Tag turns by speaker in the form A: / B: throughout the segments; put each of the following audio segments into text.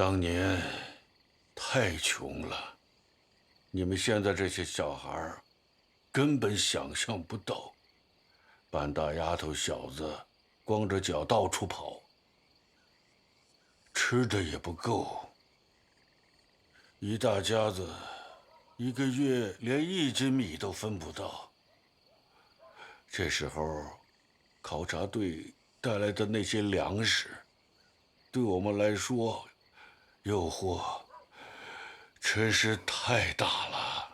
A: 当年太穷了，你们现在这些小孩儿根本想象不到，半大丫头小子光着脚到处跑，吃的也不够，一大家子一个月连1斤米都分不到。这时候，考察队带来的那些粮食，对我们来说，诱惑真是太大了。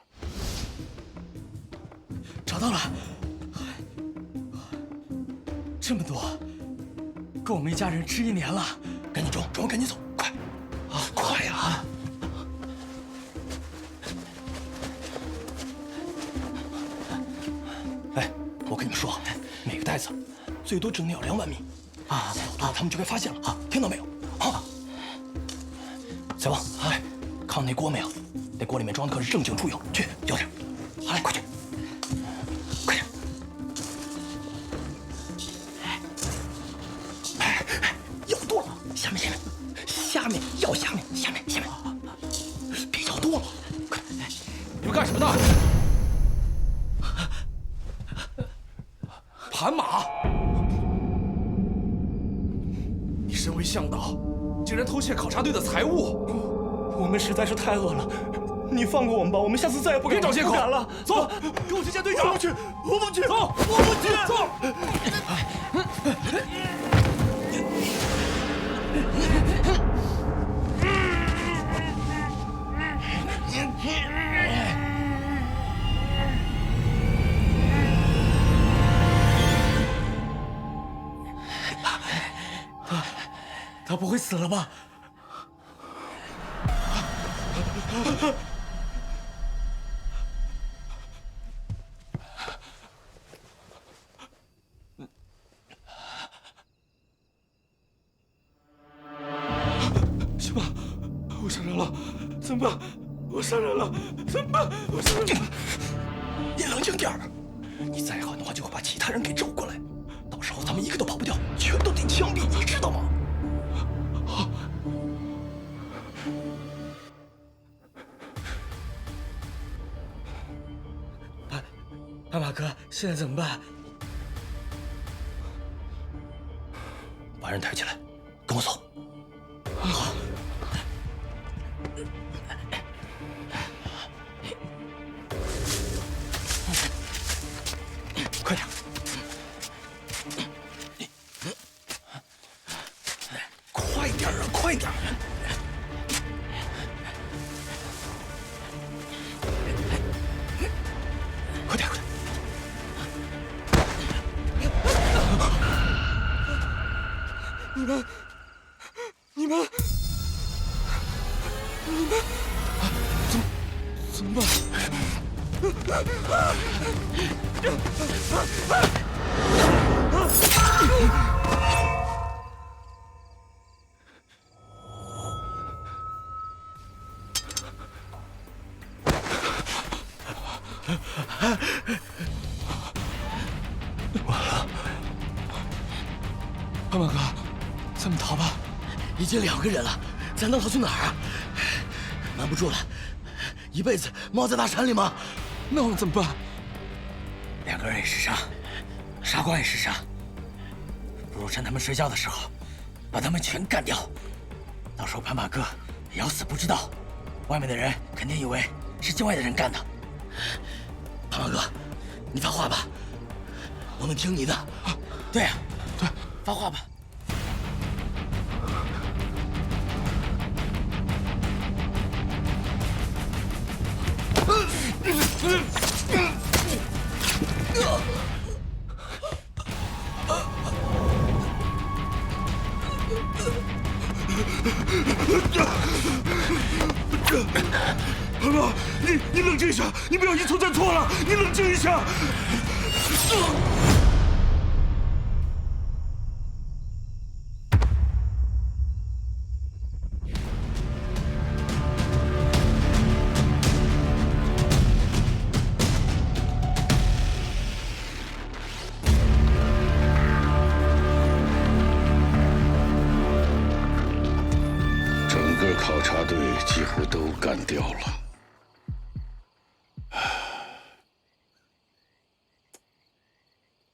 B: 找到了，这么多，够我们一家人吃1年了。赶紧装，装完赶紧走，快！啊，快呀！哎，我跟你们说，每个袋子最多整鸟2万米啊！啊，他们就该发现了啊！听到没有？啊！小王，哎，看到那锅没有？那锅里面装的可是正经猪油，去舀点。好嘞，快去！快点！哎，舀多了，下面舀下面，别舀多了。快！
C: 你们干什么呢？盘马！你身为向导，竟然偷窃考察队的财物！
B: 我们实在是太饿了，你放过我们吧，我们下次再也不敢
C: 别找借口
B: 了。
C: 走，跟我去见队长。
B: 我不去，
C: 走，
B: 我不去，
C: 走。
B: 他不会死了吧？
C: 行吧，我杀人了，怎么办？我杀人了，怎么办？我杀人了！
B: 你冷静点儿，你再狠的话就会把其他人给招过来，到时候他们一个都跑不掉，全都得枪毙，你知道吗？斑马哥，现在怎么办？把人抬起来，跟我走。好。快点！快点啊！快点！快点！你们，怎么办？完了，斑马哥，咱们逃吧。已经2个人了，咱能逃去哪儿啊？瞒不住了，一辈子猫在大山里吗？那我们怎么办？2个人也是伤，傻瓜也是伤。不如趁他们睡觉的时候，把他们全干掉。到时候斑马哥也要死不知道，外面的人肯定以为是境外的人干的。斑马哥，你发话吧，我们听你的。对呀，对，发话吧。
C: 爸爸，你冷静一下，你不要一错再错了，你冷静一下。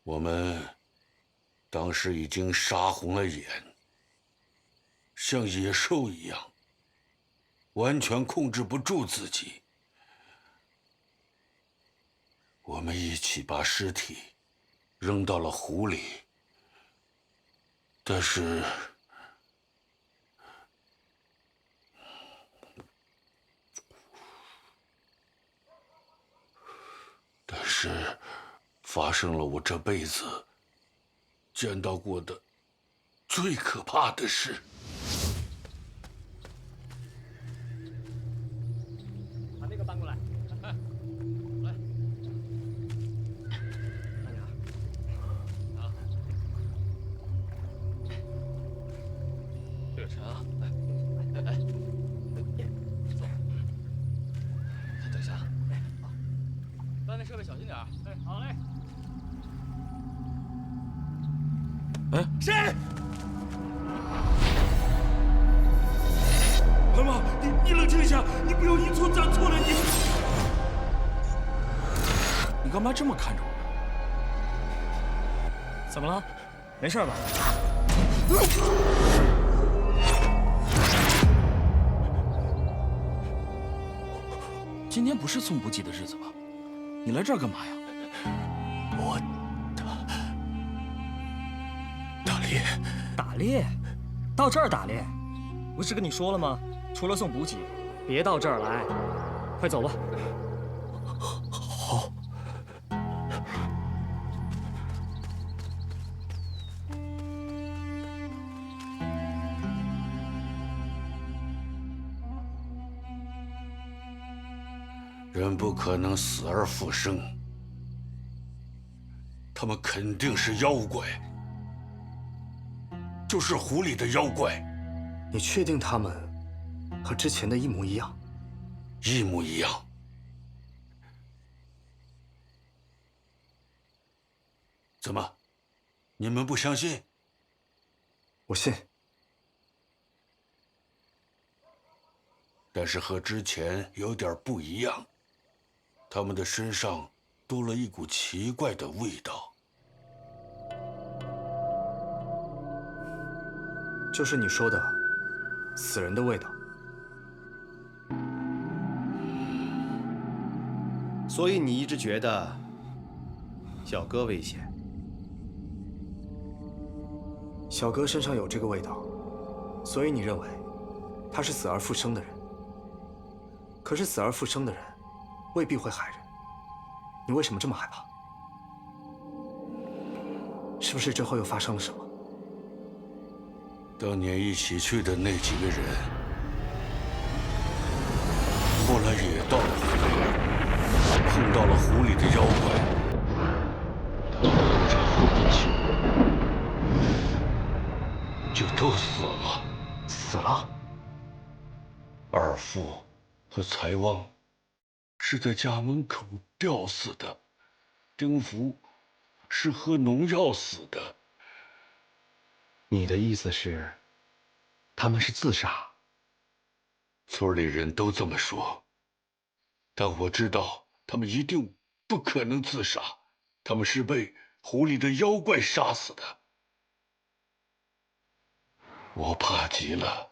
A: 我们当时已经杀红了眼，像野兽一样，完全控制不住自己。我们一起把尸体扔到了湖里，但是发生了我这辈子见到过的最可怕的事。
D: 把那个搬过来。来，慢点。啊。这个沉啊，来，哎，坐。等一下，哎，好，搬那设备小心点。哎，好嘞。
C: 哎，谁？白毛，你冷静一下，你不要一错再错了，你干嘛这么看着我？
D: 怎么了？没事吧？
C: 今天不是送补给的日子吧？你来这儿干嘛呀？
B: 我打猎。
D: 打猎？到这儿打猎？不是跟你说了吗？除了送补给，别到这儿来。快走吧。
B: 好。
A: 人不可能死而复生，他们肯定是妖怪，就是湖里的妖怪。
B: 你确定他们和之前的一模一样？
A: 一模一样。怎么，你们不相信？
B: 我信。
A: 但是和之前有点不一样，他们的身上多了一股奇怪的味道。
B: 就是你说的死人的味道。
E: 所以你一直觉得小哥危险？
B: 小哥身上有这个味道，所以你认为他是死而复生的人。可是死而复生的人未必会害人，你为什么这么害怕？是不是之后又发生了什么？
A: 当年一起去的那几个人，后来也到了湖边，碰到了湖里的妖怪，他们不差混进去，就都死了。
B: 死了？
A: 二父和财旺是在家门口吊死的，丁福是喝农药死的。
E: 你的意思是，他们是自杀？
A: 村里人都这么说，但我知道他们一定不可能自杀，他们是被湖里的妖怪杀死的。我怕极了，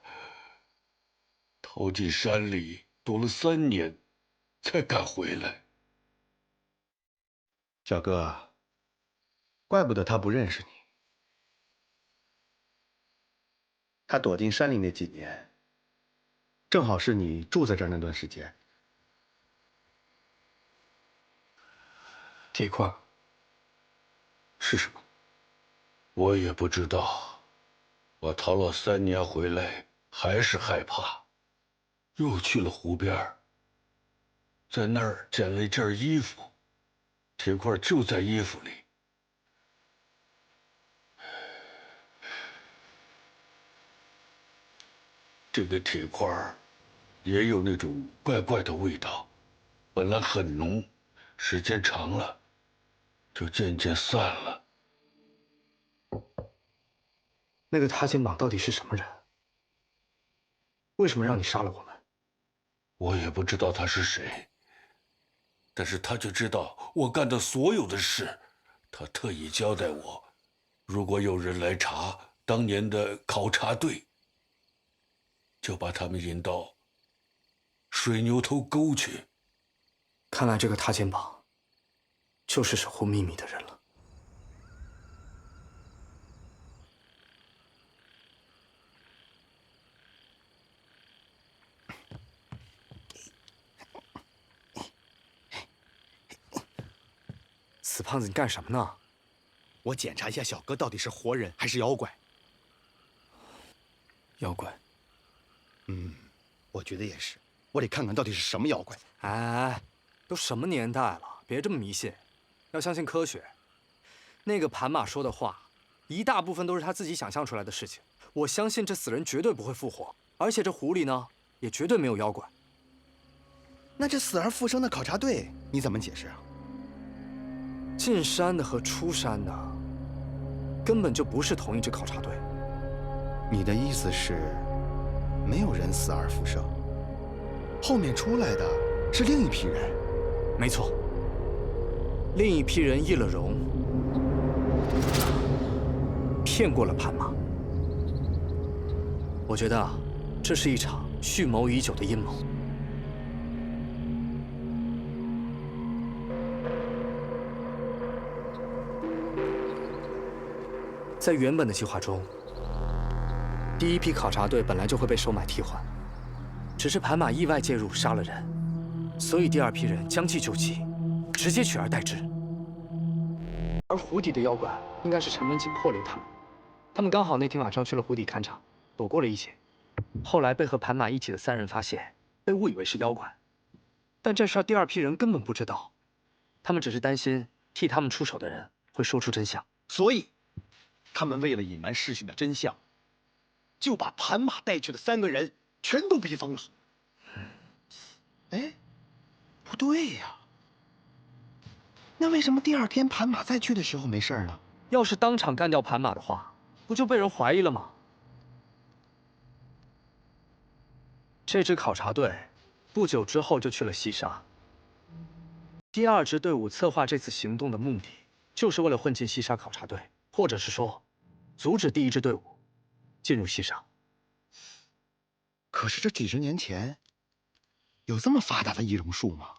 A: 逃进山里躲了3年，才敢回来。
E: 小哥，怪不得他不认识你。他躲进山里那几年，正好是你住在这儿那段时间。
B: 铁块是什么？
A: 我也不知道。我逃了3年回来，还是害怕，又去了湖边，在那儿捡了一件衣服，铁块就在衣服里。这个铁块也有那种怪怪的味道，本来很浓，时间长了就渐渐散了。
B: 那个塌肩膀到底是什么人？为什么让你杀了我们？
A: 我也不知道他是谁，但是他就知道我干的所有的事他特意交代我，如果有人来查当年的考察队，就把他们引到水牛头沟去。
B: 看来这个塌肩膀，就是守护秘密的人了。死胖子，你干什么呢？
F: 我检查一下小哥到底是活人还是妖怪。
B: 妖怪。
F: 我觉得也是，我得看看到底是什么妖怪。
B: 哎，都什么年代了，别这么迷信，要相信科学。那个盘马说的话，一大部分都是他自己想象出来的事情。我相信这死人绝对不会复活，而且这湖里呢，也绝对没有妖怪。
F: 那这死而复生的考察队，你怎么解释啊？
B: 进山的和出山的，根本就不是同一支考察队。
F: 你的意思是，没有人死而复生，后面出来的是另一批人？
B: 没错，另一批人易了容，骗过了盘马。我觉得啊，这是一场蓄谋已久的阴谋。在原本的计划中，第一批考察队本来就会被收买替换，只是盘马意外介入杀了人，所以第二批人将计就计，直接取而代之。而湖底的妖怪应该是陈文清破留他们刚好那天晚上去了湖底勘察，躲过了一劫。后来被和盘马一起的3人发现，被误以为是妖怪，但这事儿第二批人根本不知道，他们只是担心替他们出手的人会说出真相，
F: 所以，他们为了隐瞒事情的真相，就把盘马带去的3个人全都逼疯了。哎，不对呀，那为什么第2天盘马再去的时候没事呢？
B: 要是当场干掉盘马的话，不就被人怀疑了吗？这支考察队不久之后就去了西沙。第2支队伍策划这次行动的目的，就是为了混进西沙考察队，或者是说，阻止第1支队伍进入西沙。
F: 可是这几十年前，有这么发达的易容术吗？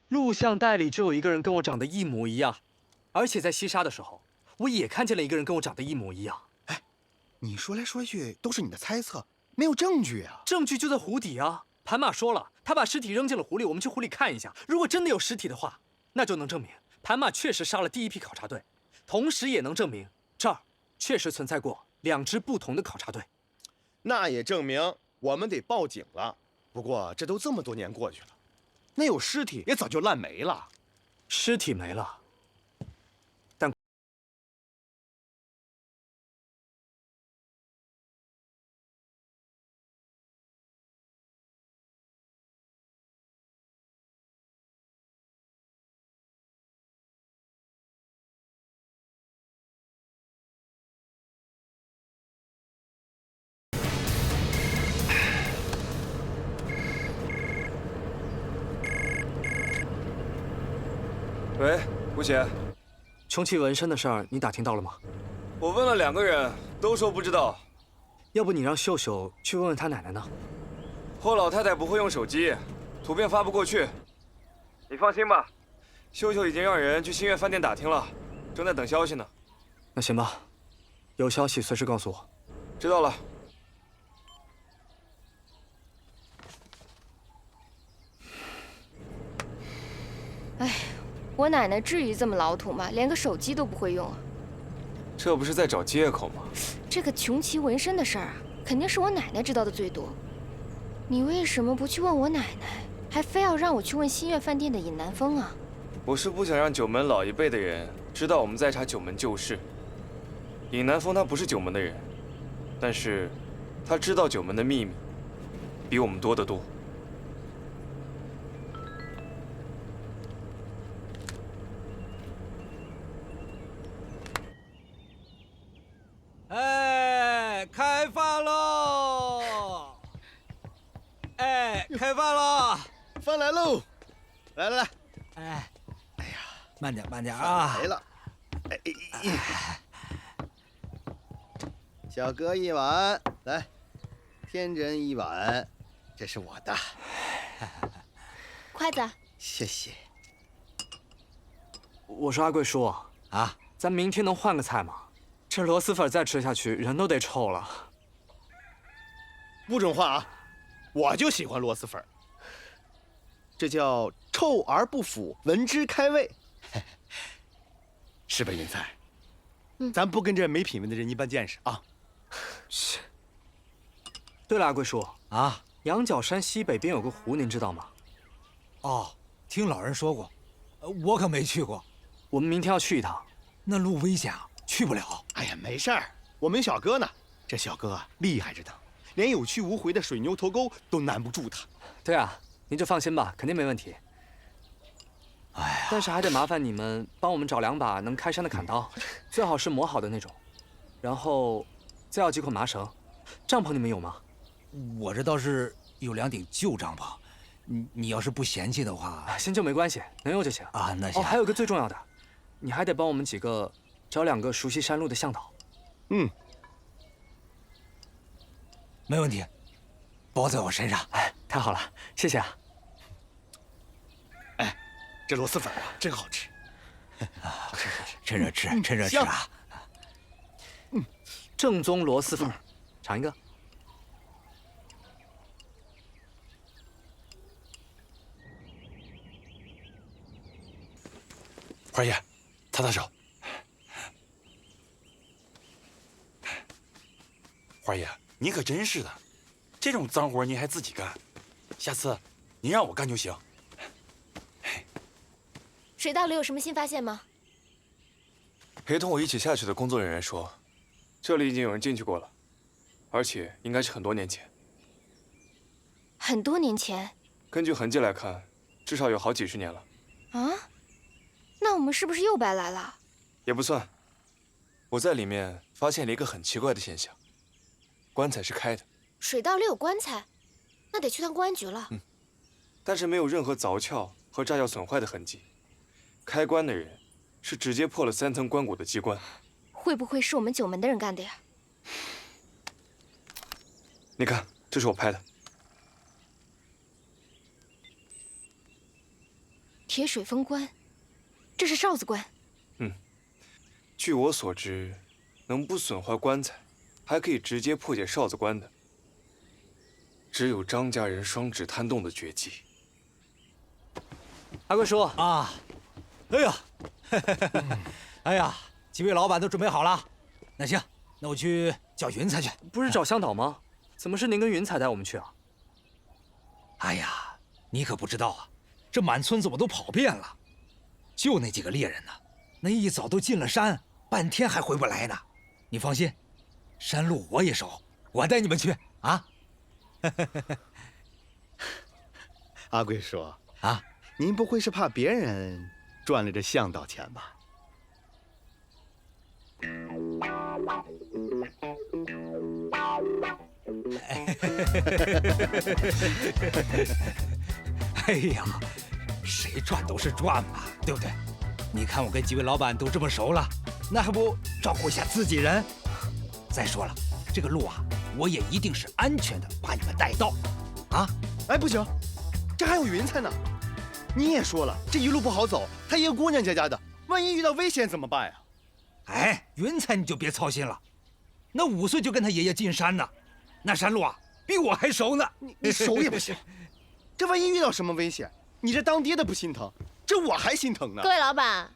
B: 录像带里就有一个人跟我长得一模一样，而且在西沙的时候，我也看见了一个人跟我长得一模一样。
F: 哎，你说来说去都是你的猜测，没有证据啊！
B: 证据就在湖底啊！盘马说了，他把尸体扔进了湖里，我们去湖里看一下。如果真的有尸体的话，那就能证明盘马确实杀了第1批考察队，同时也能证明这儿确实存在过2支不同的考察队。
G: 那也证明我们得报警了。不过这都这么多年过去了，
F: 那有尸体也早就烂没了。
B: 尸体没了，但
C: 喂，吴姐，
B: 穷奇纹身的事儿你打听到了吗？
C: 我问了2个人，都说不知道。
B: 要不你让秀秀去问问他奶奶呢？
C: 霍老太太不会用手机，图片发不过去。你放心吧，秀秀已经让人去新月饭店打听了，正在等消息呢。
B: 那行吧，有消息随时告诉我。
C: 知道了。
H: 哎，我奶奶至于这么老土吗？连个手机都不会用啊！
C: 这不是在找借口吗？
H: 这个穷奇纹身的事儿啊，肯定是我奶奶知道的最多。你为什么不去问我奶奶，还非要让我去问新月饭店的尹南风啊？
C: 我是不想让九门老一辈的人知道我们在查九门旧事。尹南风他不是九门的人，但是他知道九门的秘密，比我们多得多。
D: 哎，开饭喽！哎，开饭喽！
F: 饭来喽！来来来，
D: 哎，哎呀，慢点慢点啊！
F: 来了。小哥一碗，来，天真一碗，这是我的，
H: 筷子。
F: 谢谢。
C: 我说阿贵叔
F: 啊，
C: 咱明天能换个菜吗？这螺蛳粉再吃下去，人都得臭了。
G: 不准换啊！我就喜欢螺蛳粉，这叫臭而不腐，闻之开胃，是吧，云彩？咱不跟这没品位的人一般见识啊！
C: 切。对了，阿贵叔
B: 啊，
C: 羊角山西北边有个湖，您知道吗？
B: 哦，听老人说过，我可没去过。
C: 我们明天要去一趟。
B: 那路危险啊，去不了。
G: 哎呀，没事儿，我们小哥呢？这小哥啊，厉害着呢，连有去无回的水牛头沟都难不住他。
C: 对啊，您就放心吧，肯定没问题。
B: 哎呀，
C: 但是还得麻烦你们帮我们找2把能开山的砍刀，最好是磨好的那种。然后再要几捆麻绳。帐篷你们有吗？
B: 我这倒是有2顶旧帐篷，你要是不嫌弃的话，
C: 新旧没关系，能有就行
B: 啊。那行。
C: 哦，还有个最重要的，你还得帮我们几个找2个熟悉山路的向导。
B: 没问题，包在我身上。
C: 哎，太好了，谢谢啊。
G: 哎，这螺蛳粉啊，真好吃。
B: 好吃，趁热吃，趁热吃啊！
C: 正宗螺蛳粉，尝一个。
I: 花爷，擦擦手。花爷，你可真是的，这种脏活你还自己干，下次你让我干就行。
H: 水道里有什么新发现吗？
C: 陪同我一起下去的工作人员说，这里已经有人进去过了，而且应该是很多年前。
H: 很多年前。
C: 根据痕迹来看，至少有好几十年了。
H: 啊？那我们是不是又白来了？
C: 也不算。我在里面发现了一个很奇怪的现象，棺材是开的。
H: 水道里有棺材，那得去趟公安局了。
C: 但是没有任何凿撬和炸药损坏的痕迹。开棺的人是直接破了3层棺椁的机关。
H: 会不会是我们九门的人干的呀？
C: 你看，这是我拍的。
H: 铁水封棺，这是哨子棺。
C: 据我所知，能不损坏棺材，还可以直接破解哨子棺的，只有张家人双指摊动的绝技。阿贵叔
B: 啊，哎呀，哎呀，几位老板都准备好了。那行，那我去叫云彩去。
C: 不是找向导吗？怎么是您跟云彩带我们去啊？
B: 哎呀，你可不知道啊，这满村子我都跑遍了，就那几个猎人呢，那一早都进了山，半天还回不来呢。你放心，山路我也熟，我带你们去啊。
G: 阿贵叔
B: 啊，
G: 您不会是怕别人赚了这向导钱吧？
B: 哎呀，谁赚都是赚嘛，对不对？你看我跟几位老板都这么熟了，那还不照顾一下自己人？再说了，这个路啊，我也一定是安全的把你们带到。啊，
G: 哎，不行，这还有云彩呢。你也说了，这一路不好走，她一个姑娘家的，万一遇到危险怎么办呀？
B: 哎，云彩你就别操心了，那5岁就跟他爷爷进山呢，那山路啊比我还熟呢。
G: 你熟也不行，这万一遇到什么危险，你这当爹的不心疼，这我还心疼呢。
H: 各位老板，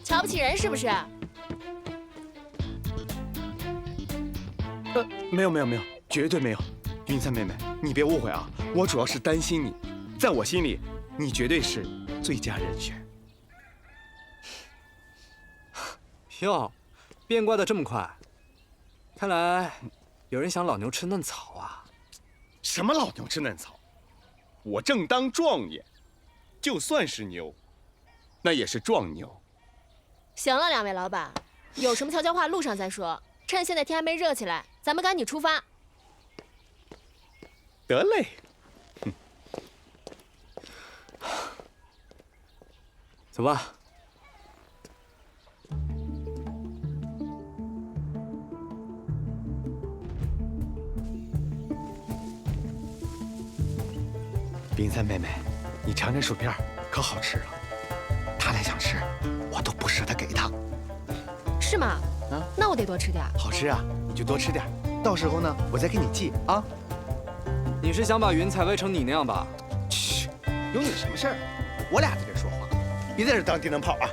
H: 瞧不起人是不是？
G: 没有，绝对没有。云彩妹妹，你别误会啊，我主要是担心你，在我心里，你绝对是最佳人选。
C: 哟，变卦的这么快，看来有人想老牛吃嫩草啊。
G: 什么老牛吃嫩草？我正当状元，就算是牛，那也是壮牛。
J: 行了，2位老板，有什么悄悄话路上再说，趁现在天还没热起来，咱们赶紧出发。
G: 得嘞。
D: 走吧。
F: 冰三妹妹，你尝这薯片可好吃啊！她来想吃，我都不舍得给她。
J: 是吗？
F: 啊，
J: 那我得多吃点。
F: 好吃啊，你就多吃点。到时候呢，我再给你寄啊。
D: 你是想把云彩喂成你那样吧？
F: 嘘，有你什么事儿？我俩在这说话，别在这当电灯泡啊！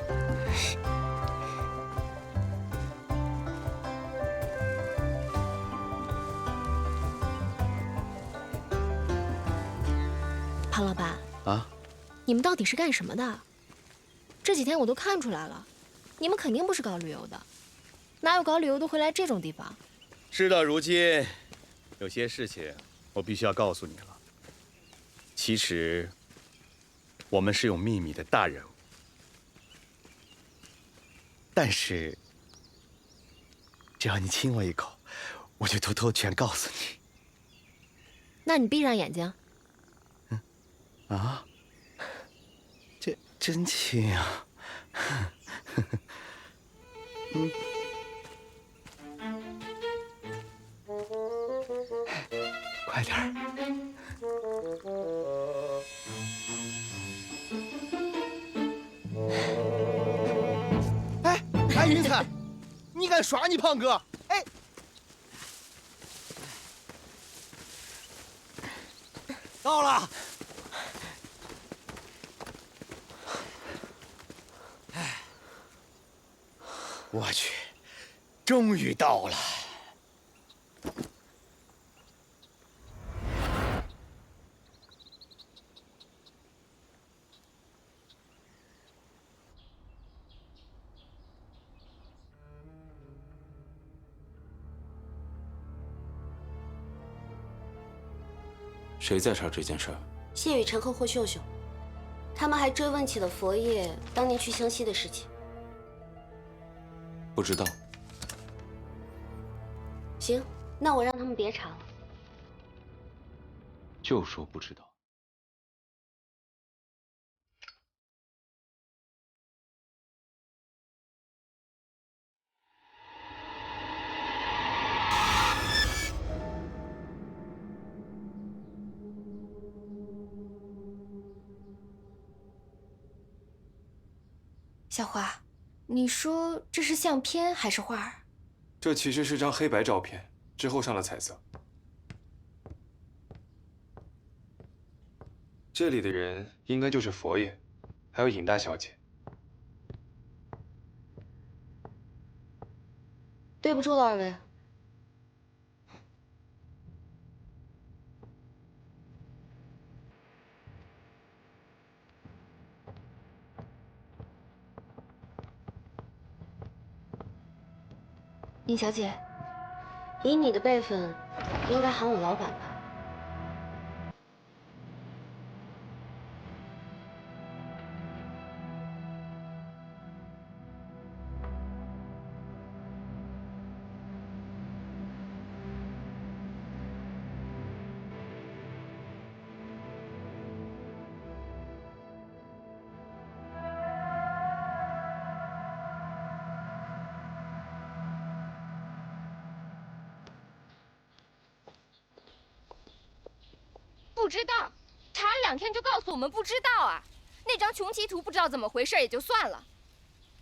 J: 庞老板
F: 啊，
J: 你们到底是干什么的？这几天我都看出来了，你们肯定不是搞旅游的，哪有搞旅游的会来这种地方？
F: 事到如今，有些事情我必须要告诉你了。其实，我们是有秘密的大人物，但是只要你亲我一口，我就偷偷全告诉你。
J: 那你闭上眼睛。
F: 啊，这真亲啊！嗯，快点儿！哎，云彩，你敢耍你胖哥？哎！到了。我去，终于到了。
I: 谁在查这件事儿？
K: 谢雨辰和霍秀秀，他们还追问起了佛爷当年去湘西的事情。
I: 不知道。
K: 行，那我让他们别查了。
I: 就说不知道。
H: 小花，你说这是相片还是画儿？
C: 这其实是张黑白照片，之后上了彩色。这里的人应该就是佛爷，还有尹大小姐。
K: 对不住了，二位。
H: 尹小姐，
K: 以你的辈分，应该喊我老板吧？
H: 不知道，查了2天就告诉我们不知道啊！那张穷奇图不知道怎么回事也就算了，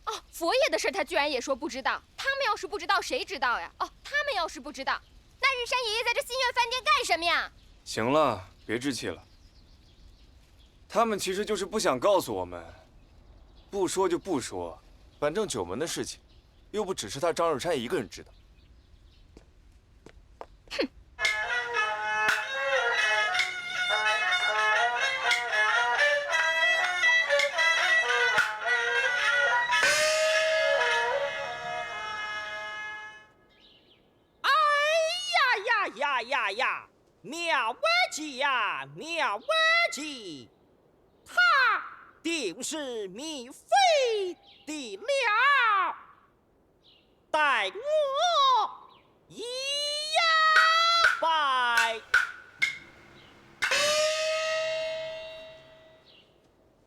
H: 哦，佛爷的事他居然也说不知道。他们要是不知道，谁知道呀？哦，他们要是不知道，那日山爷爷在这新月饭店干什么呀？
C: 行了，别置气了。他们其实就是不想告诉我们，不说就不说，反正九门的事情，又不只是他张日山一个人知道。
H: 哼！
L: 呀，妙玩计呀，妙玩计，他定是米非的了，待我一呀拜。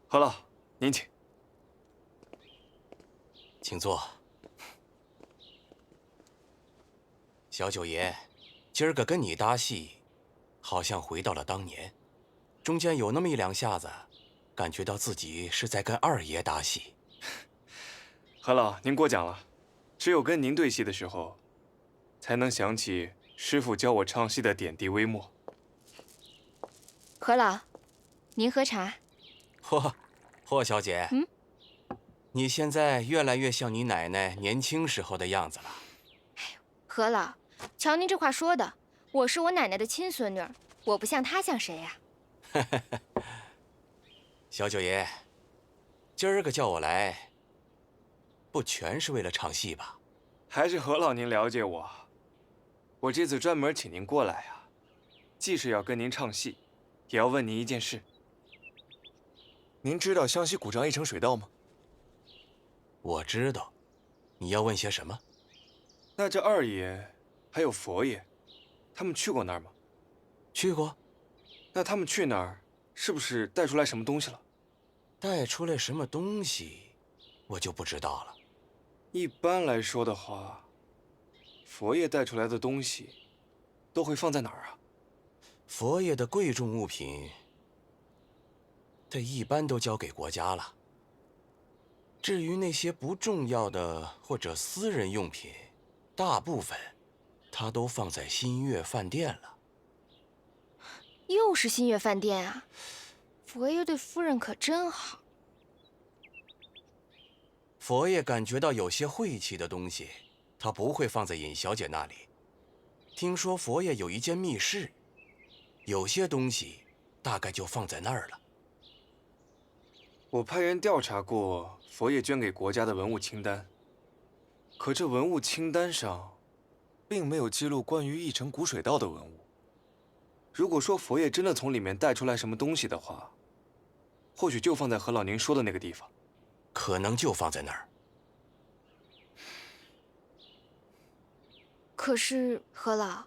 C: 好了，您请。
M: 请坐。小九爷，今儿个跟你搭戏，好像回到了当年，中间有那么一两下子，感觉到自己是在跟二爷搭戏。
C: 何老，您过奖了。只有跟您对戏的时候，才能想起师傅教我唱戏的点滴微末。
H: 何老，您喝茶。
M: 霍小姐，你现在越来越像你奶奶年轻时候的样子了。
H: 何老，瞧您这话说的，我是我奶奶的亲孙女，我不像她像谁呀？
M: 小九爷，今儿个叫我来，不全是为了唱戏吧？
C: 还是何老您了解我。我这次专门请您过来啊，既是要跟您唱戏，也要问您一件事。您知道湘西古张一城水道吗？
M: 我知道。你要问些什么？
C: 那这二爷还有佛爷，他们去过那儿吗？
M: 去过。
C: 那他们去那儿，是不是带出来什么东西了？
M: 带出来什么东西，我就不知道了。
C: 一般来说的话，佛爷带出来的东西都会放在哪儿啊？
M: 佛爷的贵重物品，他一般都交给国家了。至于那些不重要的或者私人用品，大部分他都放在新月饭店了。
H: 又是新月饭店啊！佛爷对夫人可真好。
M: 佛爷感觉到有些晦气的东西，他不会放在尹小姐那里。听说佛爷有一间密室，有些东西大概就放在那儿了。
C: 我派人调查过佛爷捐给国家的文物清单，可这文物清单上，并没有记录关于义城古水道的文物。如果说佛爷真的从里面带出来什么东西的话，或许就放在何老您说的那个地方。
M: 可能就放在那儿。
H: 可是何老，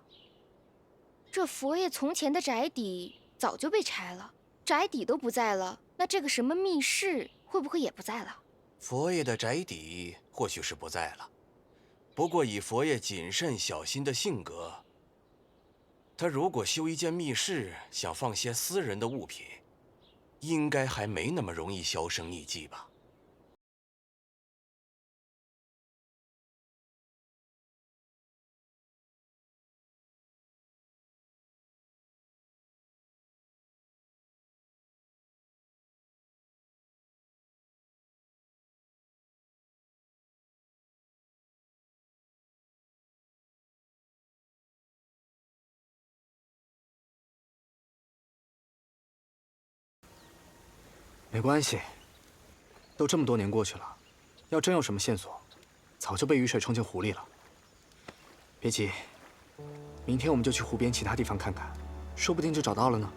H: 这佛爷从前的宅邸早就被拆了，宅邸都不在了，那这个什么密室会不会也不在了？
M: 佛爷的宅邸或许是不在了，不过以佛爷谨慎小心的性格，他如果修一间密室，想放些私人的物品，应该还没那么容易销声匿迹吧。
G: 没关系，都这么多年过去了，要真有什么线索，早就被雨水冲进湖里了。别急，明天我们就去湖边其他地方看看，说不定就找到了呢。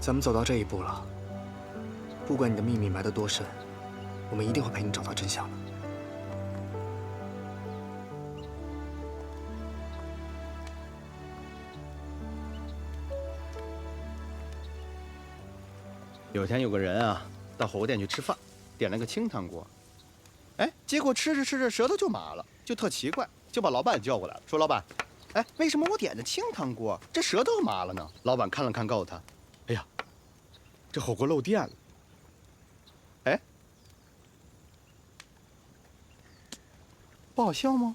G: 咱们走到这一步了，不管你的秘密埋得多深，我们一定会陪你找到真相的。
F: 有天有个人啊，到火锅店去吃饭，点了个清汤锅，哎，结果吃着吃着舌头就麻了，就特奇怪，就把老板叫过来了，说老板，哎，为什么我点的清汤锅，这舌头麻了呢？老板看了看，告诉他，哎呀，这火锅漏电了。哎，不好笑吗？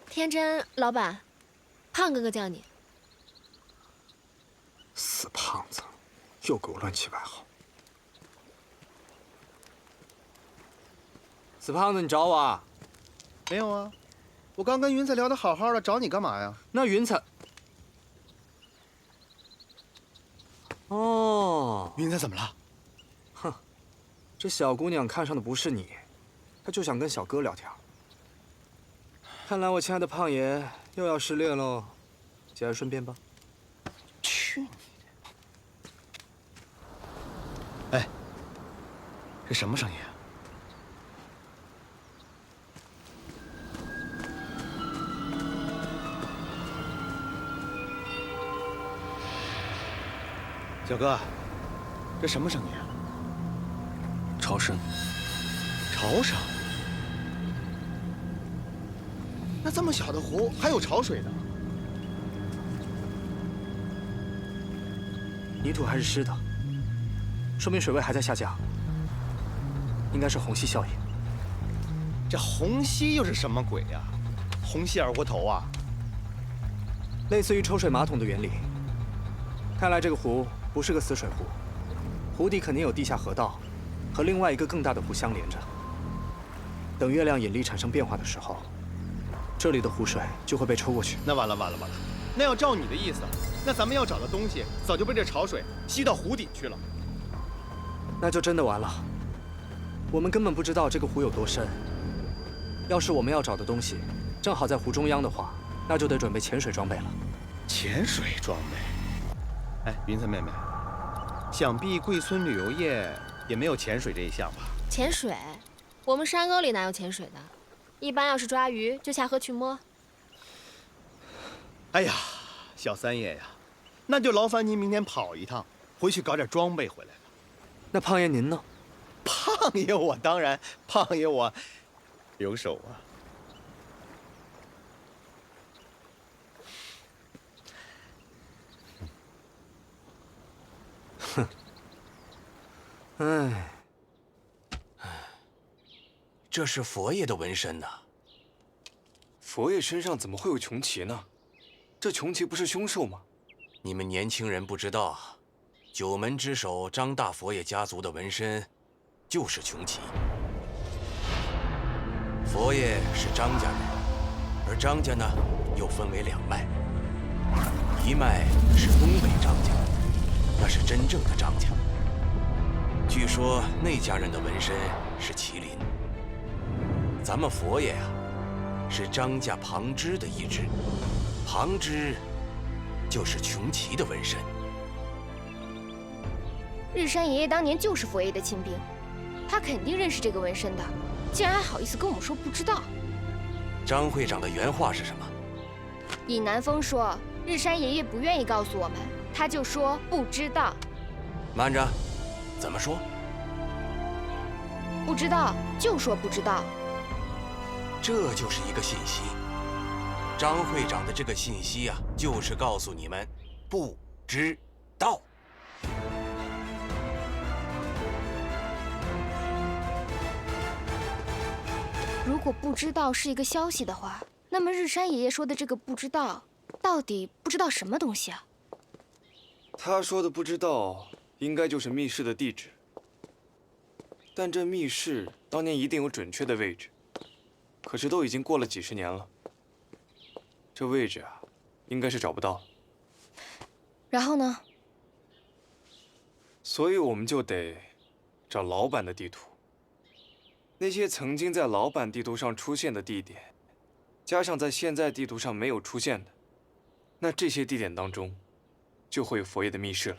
J: 天真，老板，胖哥哥叫你。
G: 死胖子，又给我乱起外号。
B: 死胖子，你找我啊？
F: 没有啊，我刚跟云彩聊得好好的，找你干嘛呀？
B: 那云彩……哦，
G: 云彩怎么了？
B: 哼，这小姑娘看上的不是你，她就想跟小哥聊天。看来我亲爱的胖爷又要失恋喽，节哀顺变吧。
F: 去你的！哎，这什么声音啊？小哥，这什么声音啊？
B: 潮声。
F: 潮声？那这么小的湖还有潮水呢？
G: 泥土还是湿的，说明水位还在下降，应该是虹吸效应。
F: 这虹吸又是什么鬼呀？虹吸二锅头啊？
G: 类似于抽水马桶的原理。看来这个湖不是个死水湖，湖底肯定有地下河道，和另外一个更大的湖相连着。等月亮引力产生变化的时候，这里的湖水就会被抽过去。
F: 那完了！那要照你的意思，那咱们要找的东西早就被这潮水吸到湖底去了。
G: 那就真的完了。我们根本不知道这个湖有多深。要是我们要找的东西正好在湖中央的话，那就得准备潜水装备了。
F: 潜水装备？哎，云彩妹妹，想必贵村旅游业也没有潜水这一项吧？
J: 潜水？我们山沟里哪有潜水的？一般要是抓鱼，就下河去摸。
F: 哎呀，小三爷呀，那就劳烦您明天跑一趟，回去搞点装备回来了。
G: 那胖爷您呢？
F: 胖爷我当然，胖爷我留守啊。
G: 哼，哎，
M: 这是佛爷的纹身呐。
C: 佛爷身上怎么会有穷奇呢？这穷奇不是凶兽吗？
M: 你们年轻人不知道，九门之首张大佛爷家族的纹身就是穷奇。佛爷是张家人，而张家呢又分为两脉，一脉是东北张家，那是真正的张家。据说那家人的纹身是麒麟，咱们佛爷呀，是张家旁支的一支，旁支就是穷奇的纹身。
H: 日山爷爷当年就是佛爷的亲兵，他肯定认识这个纹身的，竟然还好意思跟我们说不知道。
M: 张会长的原话是什么？
H: 尹南风说日山爷爷不愿意告诉我们，他就说不知道。
M: 慢着，怎么说？
H: 不知道就说不知道。
M: 这就是一个信息。张会长的这个信息啊，就是告诉你们不知道。
H: 如果不知道是一个消息的话，那么日山爷爷说的这个不知道，到底不知道什么东西啊？
C: 他说的不知道，应该就是密室的地址。但这密室当年一定有准确的位置，可是都已经过了几十年了，这位置啊，应该是找不到。
H: 然后呢？
C: 所以我们就得找老版的地图。那些曾经在老版地图上出现的地点，加上在现在地图上没有出现的，那这些地点当中，就会有佛爷的密室了。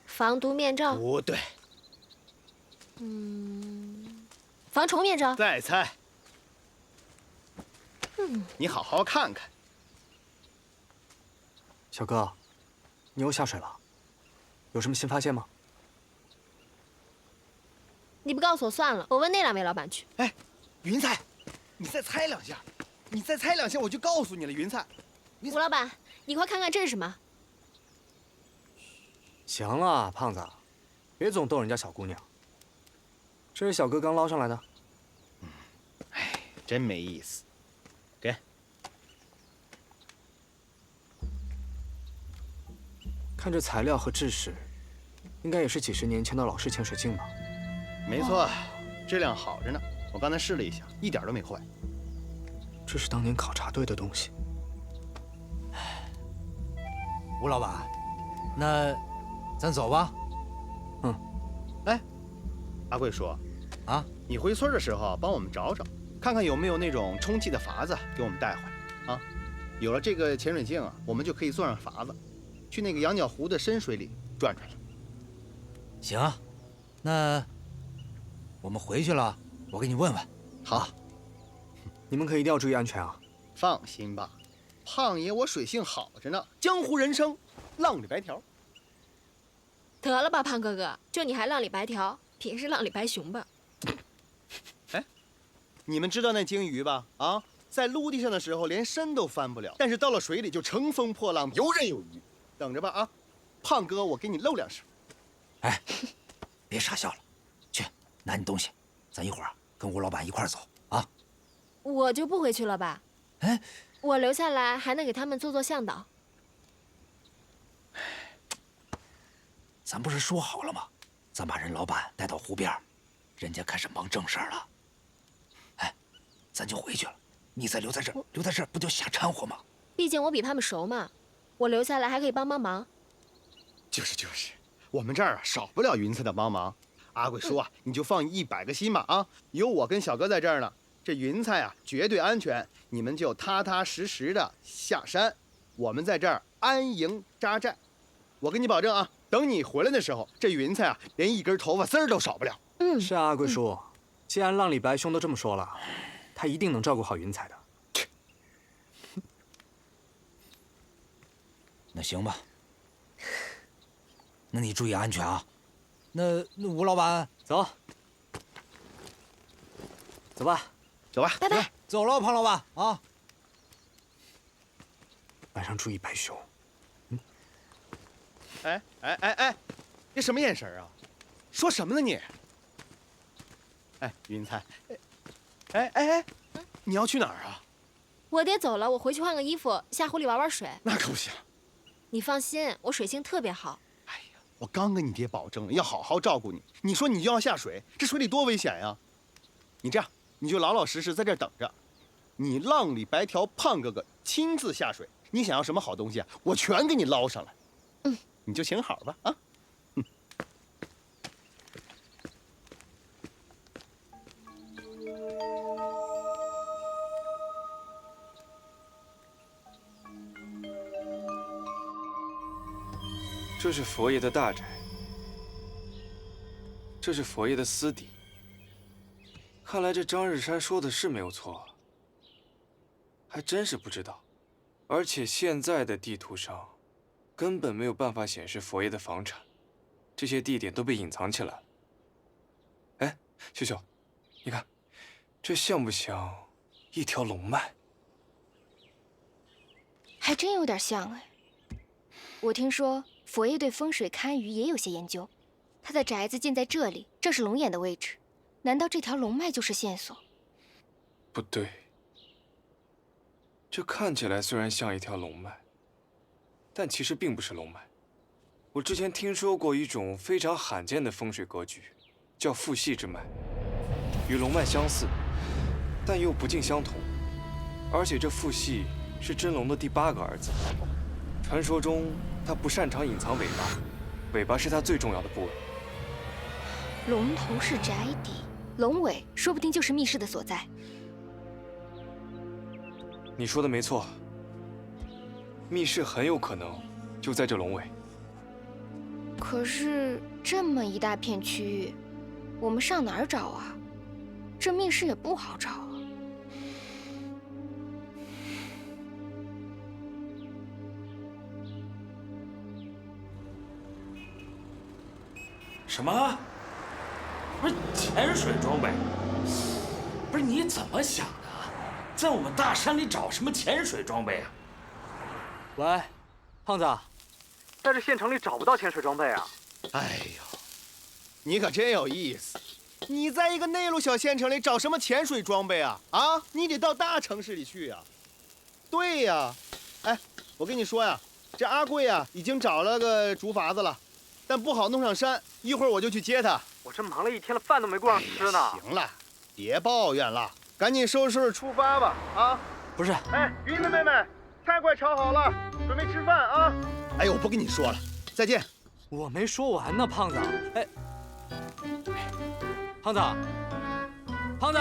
J: 防毒面罩？
F: 不对。
J: 防虫面罩？
F: 再猜。你好好看看。
G: 小哥，你又下水了，有什么新发现吗？
J: 你不告诉我算了，我问那两位老板去。
F: 哎，云彩，你再猜两下，你再猜两下，我就告诉你了。云彩，
J: 吴老板，你快看看这是什么？
G: 行了，胖子，别总逗人家小姑娘。这是小哥刚捞上来的。
F: 哎，真没意思。给。
G: 看这材料和制式，应该也是几十年前的老式潜水镜吧？
F: 没错，质量好着呢。我刚才试了一下，一点都没坏。
G: 这是当年考察队的东西。
B: 吴老板，那咱走吧。
F: 哎，阿贵叔，
B: 啊，
F: 你回村的时候帮我们找找，看看有没有那种充气的筏子给我们带回来啊。有了这个潜水镜啊，我们就可以算上法子，去那个羊角湖的深水里转转了。
N: 行，那我们回去了，我给你问问。
F: 好，
G: 你们可一定要注意安全啊！
F: 放心吧，胖爷我水性好着呢，江湖人称浪里白条。
J: 得了吧，胖哥哥，就你还浪里白条，别是浪里白熊吧？
F: 哎，你们知道那鲸鱼吧？啊，在陆地上的时候连身都翻不了，但是到了水里就乘风破浪，游刃有余。等着吧啊，胖哥，我给你露两手。
N: 哎，别傻笑了，去拿你东西，咱一会儿跟吴老板一块儿走啊。
J: 我就不回去了吧？
N: 哎，
J: 我留下来还能给他们做向导。
N: 咱不是说好了吗？咱把人老板带到湖边，人家开始忙正事儿了。哎，咱就回去了，你再留在这儿，留在这儿不就瞎掺和吗？
J: 毕竟我比他们熟嘛，我留下来还可以帮帮忙。
F: 就是，我们这儿啊少不了云彩的帮忙。阿贵说啊，你就放100个心吧啊，有我跟小哥在这儿呢，这云彩啊绝对安全，你们就踏踏实实的下山，我们在这儿安营扎寨。我跟你保证啊，等你回来的时候，这云彩啊连一根头发丝儿都少不了。
G: 是啊，阿贵叔，既然浪里白兄都这么说了，他一定能照顾好云彩的。
N: 那行吧，那你注意安全啊。那吴老板，
G: 走，走吧，
F: 走吧，
J: 拜拜。
N: 走了，胖老板啊。
G: 晚上注意白熊。
F: 哎，这什么眼神啊？说什么呢你？哎，云彩，哎，你要去哪儿啊？
J: 我爹走了，我回去换个衣服，下湖里玩水。
F: 那可不行。
J: 你放心，我水性特别好。
F: 哎呀，我刚跟你爹保证了，要好好照顾你。你说你就要下水，这水里多危险呀！你这样，你就老老实实在这儿等着，你浪里白条胖哥哥亲自下水，你想要什么好东西啊，我全给你捞上来。你就请好吧啊。
C: 这是佛爷的大宅，这是佛爷的私邸。看来这张日山说的是没有错，还真是不知道。而且现在的地图上，根本没有办法显示佛爷的房产，这些地点都被隐藏起来了。哎，秀秀，你看，这像不像一条龙脉？
H: 还真有点像哎。我听说佛爷对风水堪舆也有些研究，他的宅子建在这里，正是龙眼的位置。难道这条龙脉就是线索？
C: 不对，这看起来虽然像一条龙脉，但其实并不是龙脉。我之前听说过一种非常罕见的风水格局，叫父系之脉，与龙脉相似，但又不尽相同。而且这父系是真龙的第8个儿子。传说中，他不擅长隐藏尾巴，尾巴是他最重要的部位。
H: 龙头是宅邸，龙尾说不定就是密室的所在。
C: 你说的没错，密室很有可能就在这龙尾。
H: 可是这么一大片区域，我们上哪儿找啊？这密室也不好找啊。
I: 什么？不是潜水装备？不是你怎么想的？在我们大山里找什么潜水装备啊？
G: 喂，胖子，在这县城里找不到潜水装备啊？
F: 哎呦，你可真有意思！你在一个内陆小县城里找什么潜水装备啊？啊，你得到大城市里去呀。对呀，哎，我跟你说呀，这阿贵呀已经找了个竹筏子了，但不好弄上山，一会儿我就去接他。
G: 我这忙了一天了，饭都没顾上吃呢。
F: 行了，别抱怨了，赶紧收拾收拾出发吧！啊，
G: 不是，
F: 哎，鱼子妹妹，菜快炒好了，准备吃饭啊！哎呦，我不跟你说了，再见。
G: 我没说完呢，胖子。哎，胖子，胖子，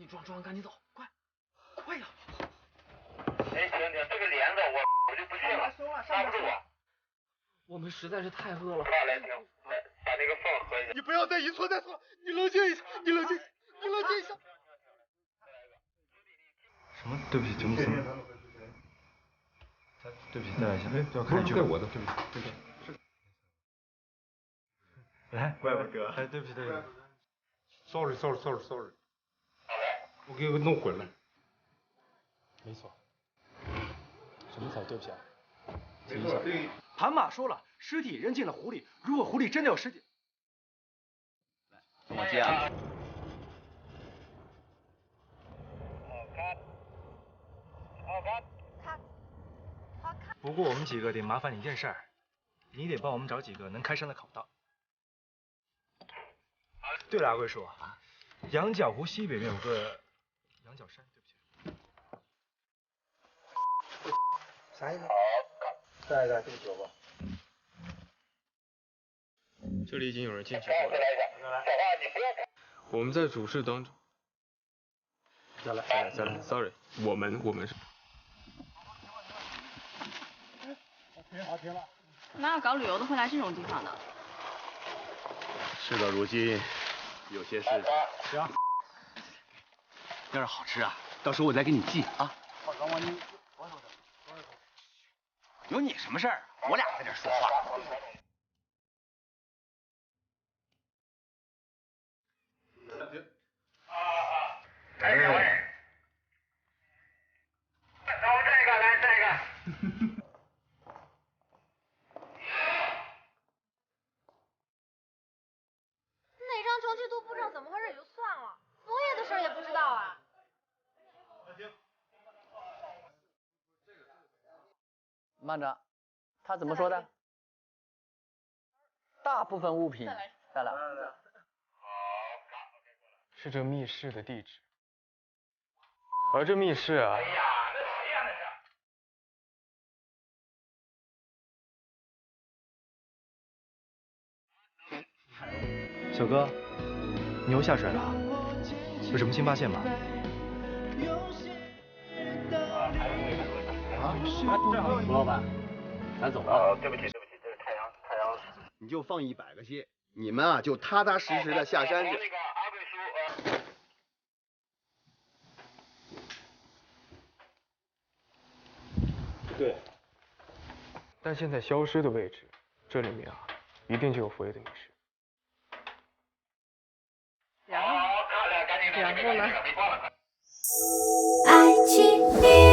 D: 你装，赶紧走，快呀！
O: 哎，停，这个帘子我就不信了，刹不住啊。
D: 我们实在是太饿了。
O: 来，停，把那个缝合一下。
B: 你不要再一错再错，你冷静一下，你冷静一下。
P: 什么？对不起，节目组。对不起，再来一下。哎，要看一句。我的，对不起。来，乖哥。哎，对不起。Sorry。我给弄混了。没错。什么才对不起啊？没错，
F: 盘马说了，尸体扔进了湖里。如果湖里真的有尸体，
B: 怎么接啊？
P: 不过我们几个得麻烦你一件事儿，你得帮我们找几个能开山的考道。对了，阿贵叔，羊角湖西北面有个羊角山，对不起。啥意思？再来，对不起，我。
Q: 这里已经有人进去过了。我们在主室当中。再来 ，sorry， 我们是。
R: 停了。哪有搞旅游的会来这种地方的？
E: 事到如今，有些事情。
B: 行。要是好吃啊，到时候我再给你寄啊。有你什么事儿？我俩在这说话。
O: 来，两位，找这个，来这个。
H: 那张成绩图不知道怎么回事也就算了，佛爷的事儿也不知道啊。
D: 慢着，他怎么说的？大部分物品再来。
Q: 是这密室的地址，而这密室啊，
P: 小哥，你又下水了？有什么新发现吗？
B: 胡老板，咱走了。
O: 对不起，这是太阳。
E: 你就放100个心，你们啊就踏踏实实的下山去。
O: 那个阿贵叔，
Q: 对。但现在消失的位置，这里面啊，一定就有佛爷的密室。
R: 然后呢？
K: 爱情。